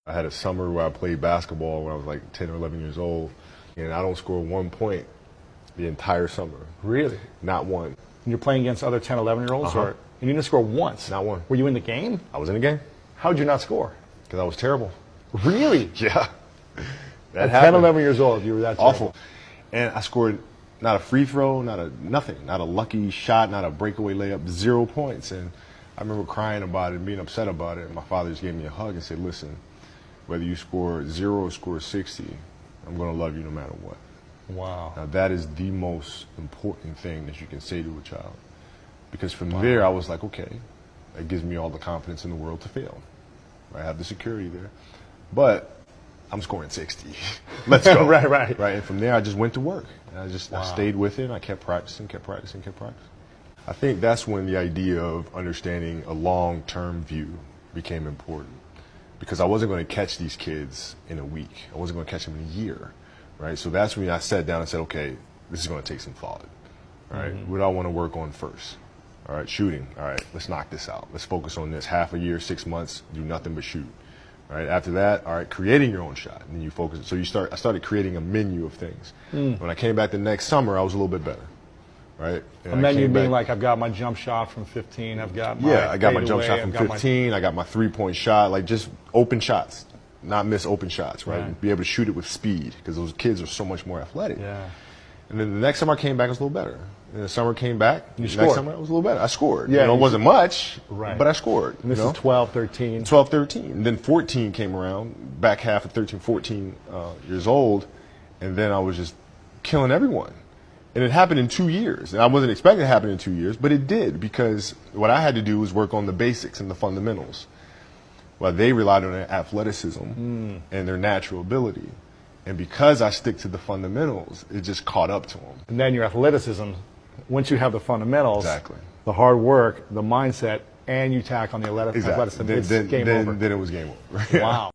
I had a summer where I played basketball when I was like 10 or 11 years old, and I don't score 1 point the entire summer. Really? Not one. And you're playing against other 10, 11-year-olds? And you didn't score once? Not one. Were you in the game? I was in the game. How did you not score? Because I was terrible. Really? Yeah. At 10, 11 years old, you were that terrible. Awful. And I scored not a free throw, nothing, not a lucky shot, not a breakaway layup, 0 points. And I remember crying about it and being upset about it. And my father just gave me a hug and said, listen, whether you score 0 or score 60, I'm going to love you no matter what. Wow. Now, that is the most important thing that you can say to a child. Because from there, I was like, okay, that gives me all the confidence in the world to fail. I have the security there. But I'm scoring 60. Let's go. Right. And from there, I just went to work. And I stayed with it, and I kept practicing. I think that's when the idea of understanding a long-term view became important. Because I wasn't going to catch these kids in a week. I wasn't going to catch them in a year. Right? So that's when I sat down and said, okay, this is going to take some thought. Right? What do I want to work on first? All right, shooting. All right, let's knock this out. Let's focus on this. Half a year, 6 months, do nothing but shoot. All right, after that, all right, creating your own shot. And then you focus. So I started creating a menu of things. When I came back the next summer, I was a little bit better. Right? And a menu being like, I've got my jump shot from 15. I've got my I got my jump shot from 15. I got my three-point shot, like just open shots, not miss open shots, right? And be able to shoot it with speed because those kids are so much more athletic. Yeah. And then the next summer I came back, I was a little better. And the summer came back, you next summer I was a little better. I scored. Yeah, it wasn't much, but I scored. And this is 12, 13. 12, 13. And then 14 came around, back half of 13, 14 years old, and then I was just killing everyone. And it happened in 2 years. And I wasn't expecting it to happen in 2 years, but it did because what I had to do was work on the basics and the fundamentals. Well, they relied on their athleticism and their natural ability. And because I stick to the fundamentals, it just caught up to them. And then your athleticism, once you have the fundamentals, the hard work, the mindset, and you tack on the athleticism, it's game over. Then it was game over. Wow.